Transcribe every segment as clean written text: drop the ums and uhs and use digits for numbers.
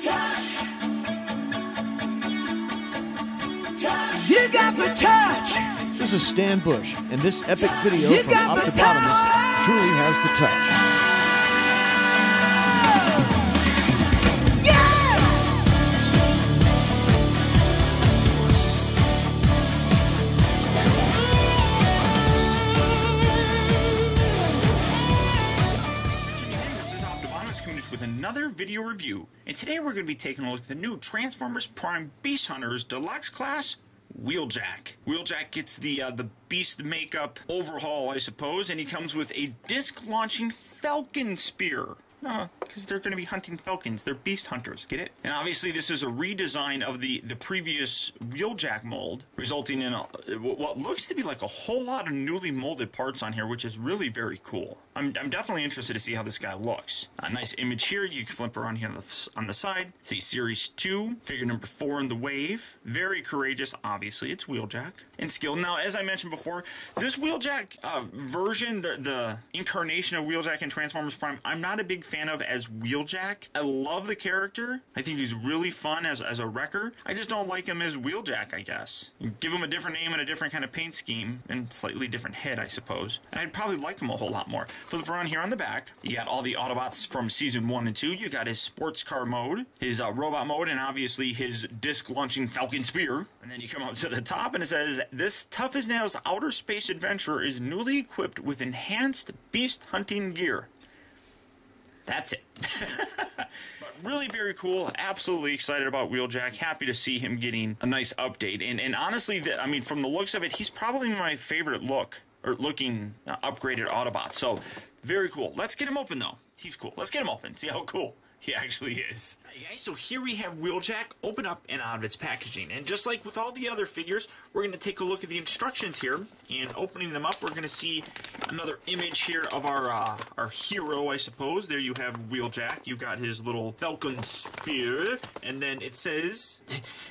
touch. You got the touch. This is Stan Bush, and this epic video from Optipotamus truly has the touch. With another video review, and today we're going to be taking a look at the new Transformers Prime Beast Hunters Deluxe Class Wheeljack. Wheeljack gets the Beast makeup overhaul, I suppose, and he comes with a disc-launching Falcon Spear. Because they're going to be hunting falcons. They're beast hunters, get it? And obviously this is a redesign of the previous Wheeljack mold, resulting in what looks to be like a whole lot of newly molded parts on here, which is really very cool. I'm definitely interested to see how this guy looks. A nice image here. You can flip around here on the side. See Series 2, figure number 4 in the wave. Very courageous, obviously. It's Wheeljack. And skilled. Now, as I mentioned before, this Wheeljack version, the incarnation of Wheeljack in Transformers Prime, I'm not a big fan of as Wheeljack. I love the character. I think he's really fun as a wrecker. I just don't like him as Wheeljack, I guess. You give him a different name and a different kind of paint scheme and slightly different head, I suppose. And I'd probably like him a whole lot more. Flip around here on the back. You got all the Autobots from Season 1 and 2. You got his sports car mode, his robot mode, and obviously his disc-launching Falcon Spear. And then you come up to the top and it says, "This tough-as-nails outer space adventurer is newly equipped with enhanced beast hunting gear." That's it. But really very cool. Absolutely excited about Wheeljack. Happy to see him getting a nice update. And honestly, I mean, from the looks of it, he's probably my favorite looking upgraded Autobot. So very cool. Let's get him open though. He's cool. Let's get him open. See how cool he actually is. Alright guys, so here we have Wheeljack open up and out of its packaging. And just like with all the other figures, we're going to take a look at the instructions here. And opening them up, we're going to see another image here of our hero, I suppose. There you have Wheeljack. You got his little Falcon Spear. And then it says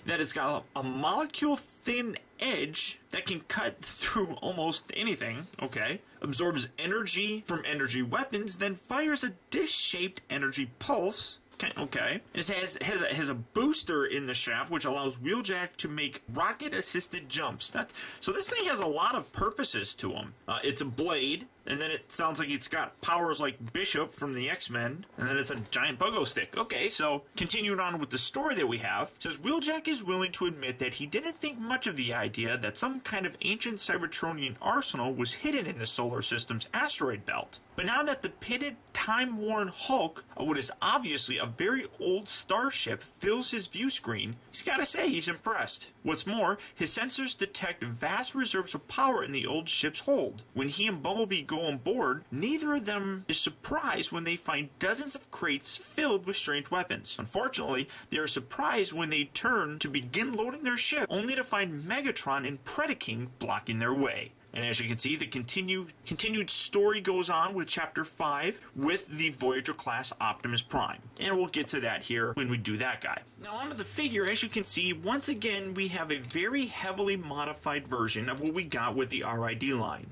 that it's got a molecule-thin edge that can cut through almost anything. Okay. Absorbs energy from energy weapons, then fires a disc-shaped energy pulse. Okay. It has a booster in the shaft, which allows Wheeljack to make rocket-assisted jumps. So this thing has a lot of purposes to him. It's a blade, and then it sounds like it's got powers like Bishop from the X-Men, and then it's a giant pogo stick. Okay, so continuing on with the story that we have, it says Wheeljack is willing to admit that he didn't think much of the idea that some kind of ancient Cybertronian arsenal was hidden in the solar system's asteroid belt. But now that the pitted, time-worn Hulk of what is obviously a very old starship fills his view screen, he's gotta say he's impressed. What's more, his sensors detect vast reserves of power in the old ship's hold. When he and Bumblebee go on board, neither of them is surprised when they find dozens of crates filled with strange weapons. Unfortunately, they are surprised when they turn to begin loading their ship, only to find Megatron and Predaking blocking their way. And as you can see, the continued story goes on with Chapter 5 with the Voyager class Optimus Prime. And we'll get to that here when we do that guy. Now onto the figure, as you can see, once again we have a very heavily modified version of what we got with the RID line.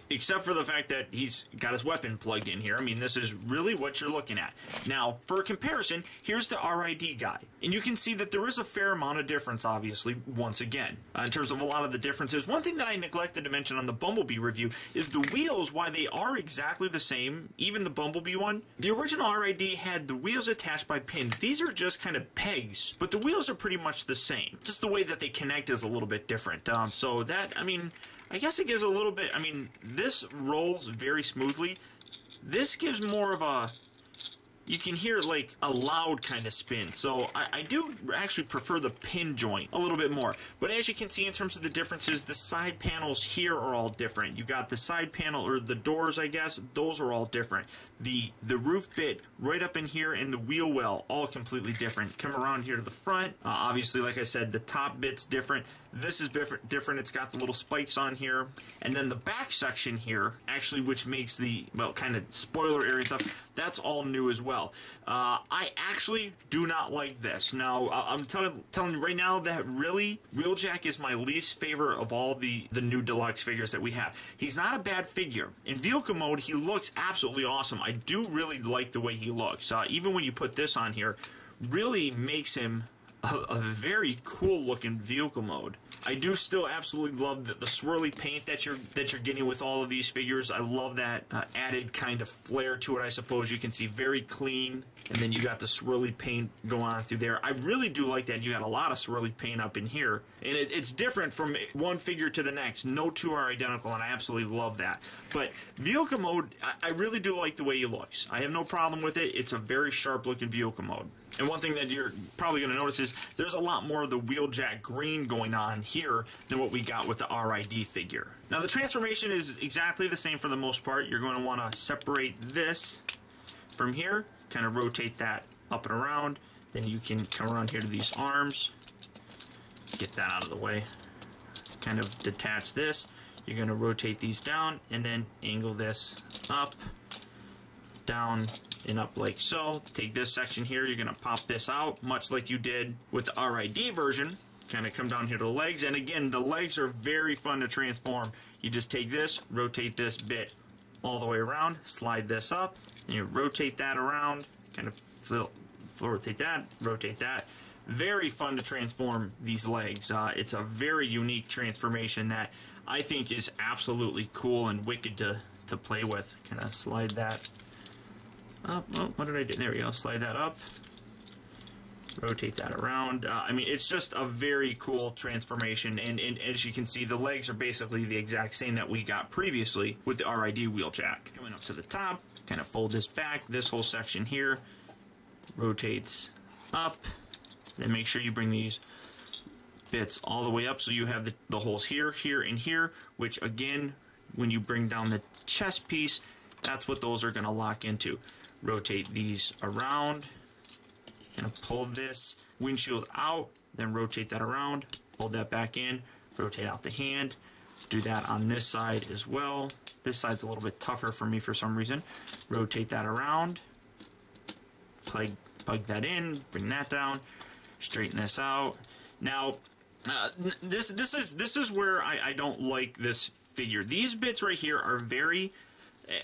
Except for the fact that he's got his weapon plugged in here. I mean, this is really what you're looking at. Now, for a comparison, here's the RID guy. And you can see that there is a fair amount of difference, obviously, once again. In terms of a lot of the differences, one thing that I neglected to mention on the Bumblebee review is the wheels, why they are exactly the same, even the Bumblebee one. The original RID had the wheels attached by pins. These are just kind of pegs, but the wheels are pretty much the same. Just the way that they connect is a little bit different. So that, I mean, I guess it gives a little bit, I mean, this rolls very smoothly. This gives more of a, you can hear like a loud kind of spin. So I do actually prefer the pin joint a little bit more. But as you can see in terms of the differences, the side panels here are all different. You got the side panel, or the doors, I guess, those are all different. The roof bit right up in here and the wheel well, all completely different. Come around here to the front. Obviously, like I said, the top bit's different. This is different. It's got the little spikes on here. And then the back section here, actually, which makes the, well, kind of spoiler area stuff, that's all new as well. I actually do not like this. Now, I'm telling you right now that really, Wheeljack is my least favorite of all the new deluxe figures that we have. He's not a bad figure. In vehicle mode, he looks absolutely awesome. I do really like the way he looks. Even when you put this on here, really makes him a very cool looking vehicle mode. I do still absolutely love the swirly paint that you're getting with all of these figures. I love that added kind of flair to it, I suppose. You can see very clean, and then you got the swirly paint going on through there. I really do like that. You got a lot of swirly paint up in here, and it's different from one figure to the next. No two are identical, and I absolutely love that. But vehicle mode, I really do like the way he looks. I have no problem with it. It's a very sharp looking vehicle mode. And one thing that you're probably going to notice is there's a lot more of the Wheeljack green going on here than what we got with the RID figure. Now the transformation is exactly the same for the most part. You're going to want to separate this from here, kind of rotate that up and around. Then you can come around here to these arms, get that out of the way, kind of detach this. You're going to rotate these down and then angle this up, down, and up like so. Take this section here, you're going to pop this out, much like you did with the RID version. Kind of come down here to the legs, and again, the legs are very fun to transform. You just take this, rotate this bit all the way around, slide this up, and you rotate that around, kind of rotate that. Very fun to transform these legs. It's a very unique transformation that I think is absolutely cool and wicked to play with. Kind of slide that up. Oh, what did I do? There we go. Slide that up. Rotate that around. I mean, it's just a very cool transformation, and as you can see, the legs are basically the exact same that we got previously with the RID Wheeljack. Coming up to the top, kind of fold this back. This whole section here rotates up. Then make sure you bring these bits all the way up so you have the holes here, here, and here, which again, when you bring down the chest piece, that's what those are going to lock into. Rotate these around, kind of pull this windshield out, then rotate that around, fold that back in, rotate out the hand. Do that on this side as well. This side's a little bit tougher for me for some reason. Rotate that around, plug that in, bring that down, straighten this out. Now, this is where I don't like this figure. These bits right here are very,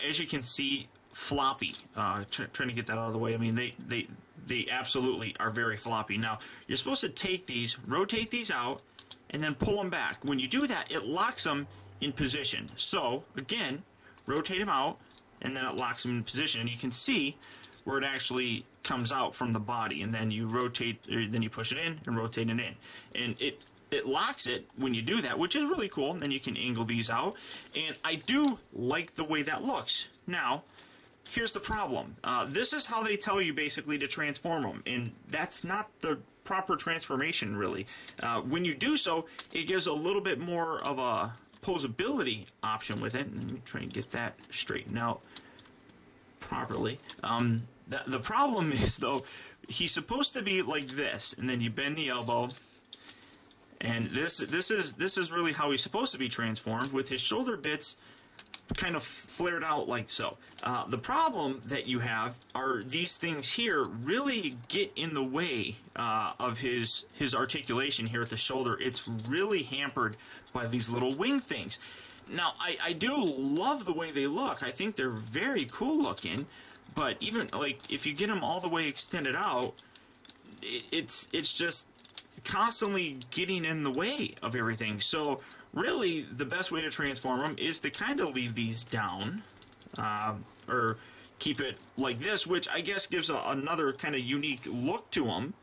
as you can see, floppy. Trying to get that out of the way. I mean, they absolutely are very floppy. Now, you're supposed to take these, rotate these out, and then pull them back. When you do that, it locks them in position. So, again, rotate them out, and then it locks them in position. And you can see where it actually comes out from the body, and then you rotate, or then you push it in and rotate it in. And it locks it when you do that, which is really cool. And then you can angle these out. And I do like the way that looks. Now, here's the problem. This is how they tell you basically to transform them, and that's not the proper transformation really. When you do so, it gives a little bit more of a posability option with it. Let me try and get that straightened out properly. The problem is though, he's supposed to be like this, and then you bend the elbow, and this is really how he's supposed to be transformed, with his shoulder bits kind of flared out like so. The problem that you have are these things here really get in the way of his articulation here at the shoulder. It's really hampered by these little wing things. Now, I do love the way they look. I think they're very cool looking, but even like if you get them all the way extended out, it's just constantly getting in the way of everything. So really, the best way to transform them is to kind of leave these down, or keep it like this, which I guess gives another kind of unique look to them,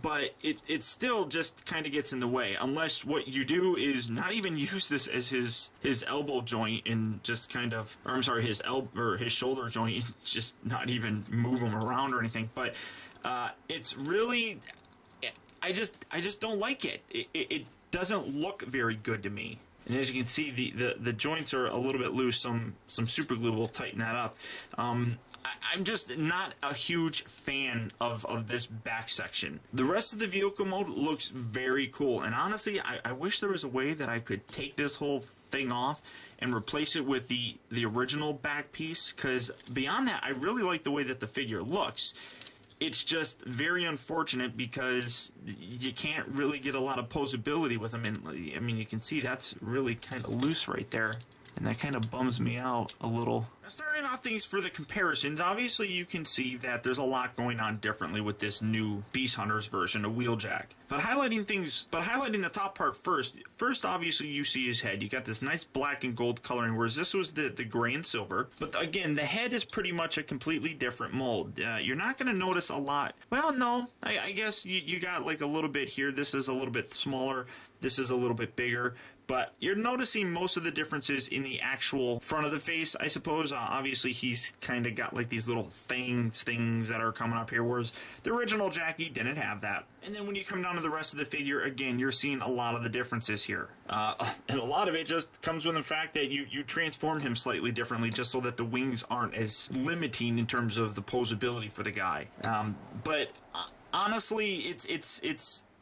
but it still just kind of gets in the way, unless what you do is not even use this as his elbow joint and just kind of, or I'm sorry, his shoulder joint, just not even move them around or anything. But it's really, I just don't like it. It doesn't look very good to me. And as you can see, the joints are a little bit loose. Some super glue will tighten that up. I'm just not a huge fan of this back section. The rest of the vehicle mode looks very cool, and honestly, I wish there was a way that I could take this whole thing off and replace it with the original back piece, because beyond that, I really like the way that the figure looks. It's just very unfortunate because you can't really get a lot of posability with them. And I mean, you can see that's really kind of loose right there. and that kind of bums me out a little. Now, starting off things for the comparisons, obviously you can see that there's a lot going on differently with this new Beast Hunters version of Wheeljack. But highlighting the top part first, obviously you see his head. You got this nice black and gold coloring, whereas this was the gray and silver. But again, the head is pretty much a completely different mold. You're not going to notice a lot. Well, no, I guess you got like a little bit here. This is a little bit smaller. This is a little bit bigger. But you're noticing most of the differences in the actual front of the face, I suppose. Obviously, he's kind of got like these little things that are coming up here, whereas the original Jackie didn't have that. And then when you come down to the rest of the figure, again, you're seeing a lot of the differences here. And a lot of it just comes with the fact that you transform him slightly differently just so that the wings aren't as limiting in terms of the posability for the guy. But honestly,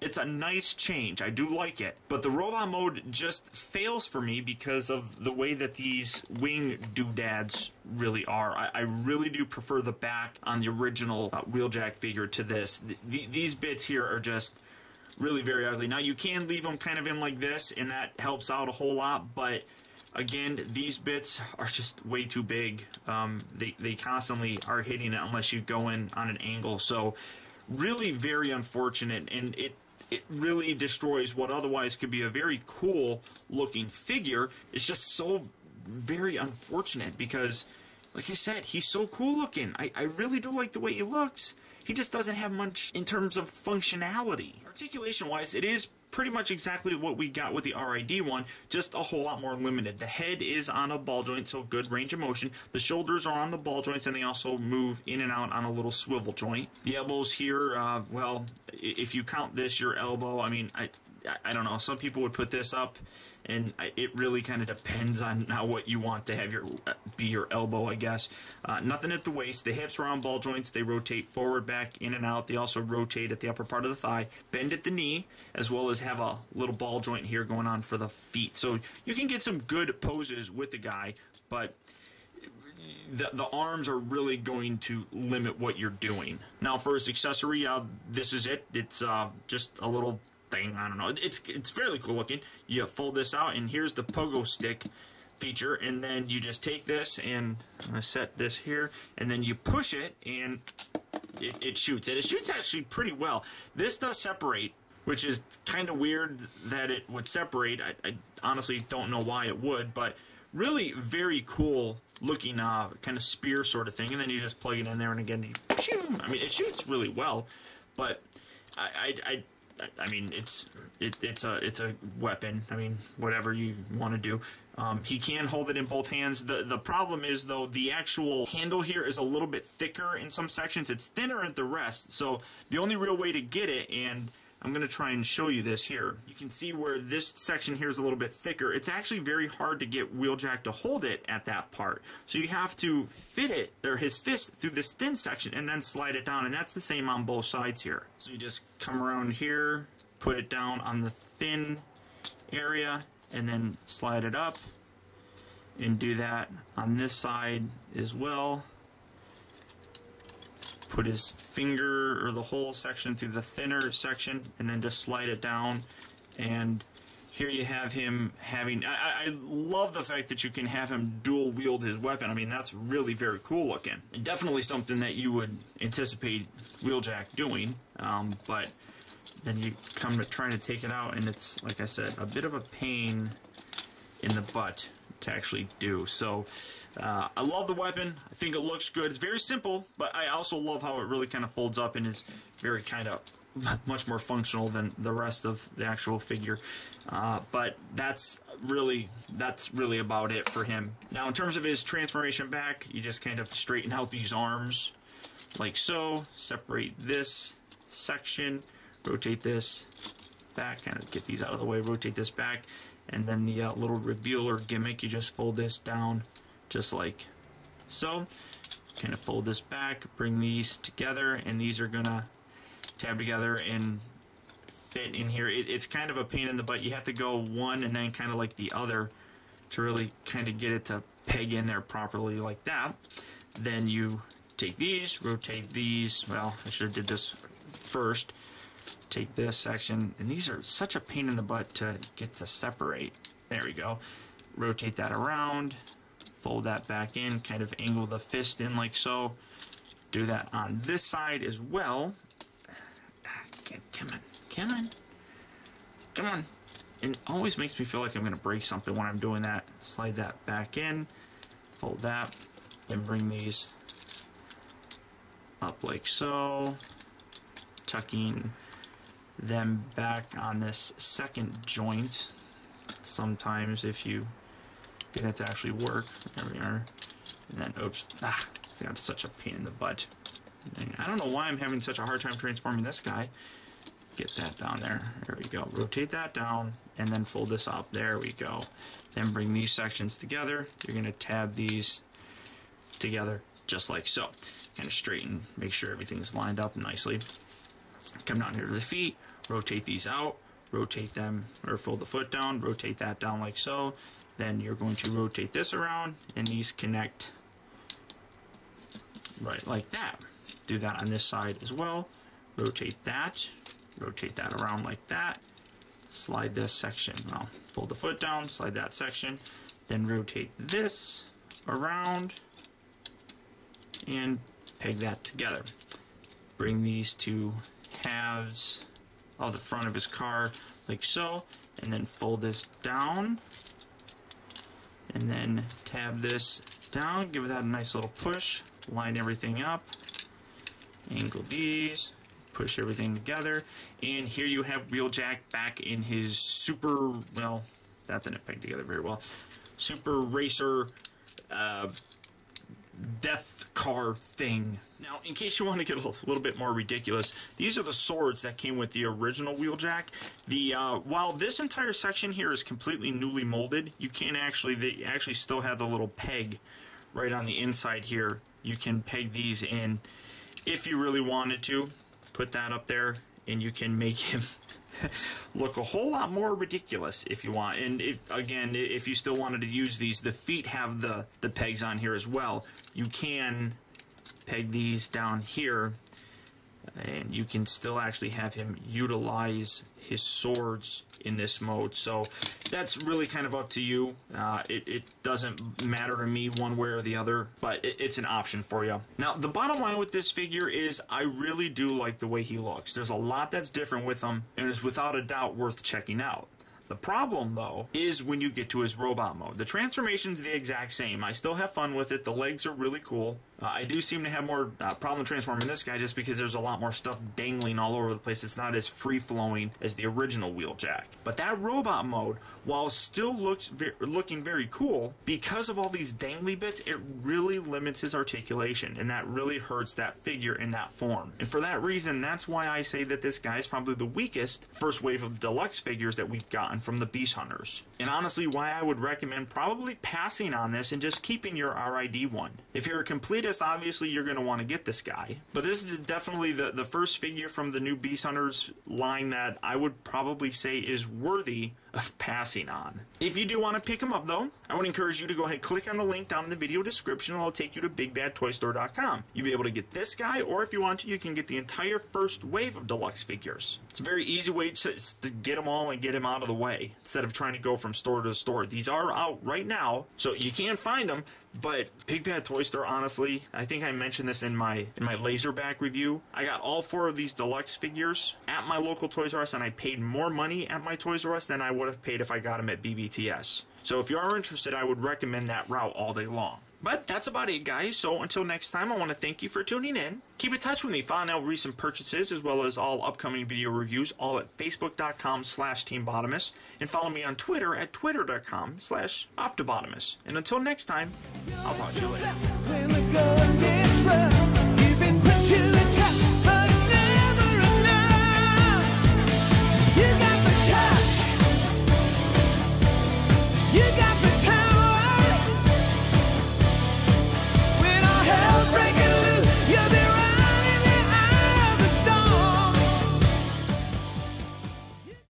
it's a nice change. I do like it. But the robot mode just fails for me because of the way that these wing doodads really are. I really do prefer the back on the original Wheeljack figure to this. These bits here are just really very ugly. Now, you can leave them kind of in like this, and that helps out a whole lot, but again, these bits are just way too big. They constantly are hitting it unless you go in on an angle. So really very unfortunate, and it really destroys what otherwise could be a very cool looking figure. It's just so very unfortunate because, like I said, he's so cool looking. I really do like the way he looks. He just doesn't have much in terms of functionality. Articulation wise, it is pretty much exactly what we got with the RID one, just a whole lot more limited. The head is on a ball joint, so good range of motion. The shoulders are on the ball joints, and they also move in and out on a little swivel joint. The elbows here, well, if you count this your elbow, I mean, I don't know. Some people would put this up, and it really kind of depends on what you want to have be your elbow, I guess. Nothing at the waist. The hips are on ball joints. They rotate forward, back, in and out. They also rotate at the upper part of the thigh, bend at the knee, as well as have a little ball joint here going on for the feet. So you can get some good poses with the guy, but the arms are really going to limit what you're doing. Now, for his accessory, this is it. It's just a little thing. I don't know. It's fairly cool looking. You fold this out, and here's the pogo stick feature, and then you just take this and set this here, and then you push it, and it shoots. And it shoots actually pretty well. This does separate, which is kind of weird that it would separate. I honestly don't know why it would, but really very cool looking kind of spear sort of thing. And then you just plug it in there, and again, I mean, it shoots really well, but I mean, it's a weapon. I mean, whatever you want to do. He can hold it in both hands. The problem is, though, the actual handle here is a little bit thicker in some sections. It's thinner at the rest. So the only real way to get it, and I'm going to try and show you this here. You can see where this section here is a little bit thicker. It's actually very hard to get Wheeljack to hold it at that part. So you have to fit it, or his fist, through this thin section and then slide it down. And that's the same on both sides here. So you just come around here, put it down on the thin area, and then slide it up. And do that on this side as well. Put his finger or the whole section through the thinner section, and then just slide it down. And here you have him having, I love the fact that you can have him dual wield his weapon. I mean, that's really very cool looking. And definitely something that you would anticipate Wheeljack doing. But then you come to trying to take it out, and it's, like I said, a bit of a pain in the butt to actually do. So I love the weapon. I think it looks good. It's very simple, but I also love how it really kind of folds up and is very kind of much more functional than the rest of the actual figure. But that's really about it for him. Now, in terms of his transformation back, you just kind of straighten out these arms like so. Separate this section, rotate this back, kind of get these out of the way, rotate this back, and then the little revealer gimmick, you just fold this down just like so. Kind of fold this back, bring these together, and these are gonna tab together and fit in here. It's kind of a pain in the butt. You have to go one and then kind of like the other to really kind of get it to peg in there properly like that. Then you take these, rotate these. Well, I should have did this first. Take this section, and these are such a pain in the butt to get to separate. There we go. rotate that around, fold that back in, kind of angle the fist in like so. Do that on this side as well. Come on, come on, come on. It always makes me feel like I'm going to break something when I'm doing that. Slide that back in, fold that, then bring these up like so, tucking them back on this second joint. Sometimes if you get it to actually work, there we are, and then oops, that's such a pain in the butt. I don't know why I'm having such a hard time transforming this guy. Get that down there. There we go. Rotate that down and then fold this up. There we go. Then bring these sections together. You're going to tab these together just like so. Kind of straighten, make sure everything's lined up nicely. Come down here to the feet, rotate these out, rotate them, or fold the foot down, rotate that down like so. Then you're going to rotate this around and these connect right like that. Do that on this side as well. Rotate that around like that. Slide this section, well, fold the foot down, slide that section, then rotate this around and peg that together. Bring these two halves of the front of his car like so, and then fold this down, and then tab this down, give that a nice little push, line everything up, angle these, push everything together, and here you have Wheeljack back in his super, well, that didn't peg together very well, super racer death car thing. Now, in case you want to get a little bit more ridiculous, these are the swords that came with the original Wheeljack. While this entire section here is completely newly molded, you can actually, they actually still have the little peg right on the inside here. You can peg these in if you really wanted to. Put that up there, and you can make him look a whole lot more ridiculous if you want. And if you still wanted to use these, the feet have the pegs on here as well. You can peg these down here, and you can still actually have him utilize his swords in this mode. So that's really kind of up to you. It doesn't matter to me one way or the other, but it's an option for you. Now, the bottom line with this figure is I really do like the way he looks. There's a lot that's different with him, and it's without a doubt worth checking out. The problem, though, is when you get to his robot mode. The transformation's the exact same. I still have fun with it. The legs are really cool. I do seem to have more problem transforming this guy just because there's a lot more stuff dangling all over the place. It's not as free-flowing as the original Wheeljack. But that robot mode, while still looking very cool, because of all these dangly bits, it really limits his articulation, and that really hurts that figure in that form. And for that reason, that's why I say that this guy is probably the weakest first wave of deluxe figures that we've gotten from the Beast Hunters. And honestly, why I would recommend probably passing on this and just keeping your RID one. If you're a completist, obviously you're going to want to get this guy. But this is definitely the first figure from the new Beast Hunters line that I would probably say is worthy of passing on. If you do want to pick him up, though, I would encourage you to go ahead and click on the link down in the video description, and it'll take you to BigBadToyStore.com. You'll be able to get this guy, or if you want to, you can get the entire first wave of deluxe figures. It's a very easy way to get them all and get them out of the way, instead of trying to go from store to store. These are out right now, so you can find them, but Big Bad Toy Store, honestly, I think I mentioned this in my Laserback review. I got all 4 of these deluxe figures at my local Toys R Us, and I paid more money at my Toys R Us than I would have paid if I got them at BBTS. So if you are interested, I would recommend that route all day long. But that's about it, guys. So until next time, I want to thank you for tuning in. Keep in touch with me, find out recent purchases as well as all upcoming video reviews, all at Facebook.com/TeamBottomus, and follow me on Twitter at Twitter.com/Optibottomus. And until next time, I'll talk to you later.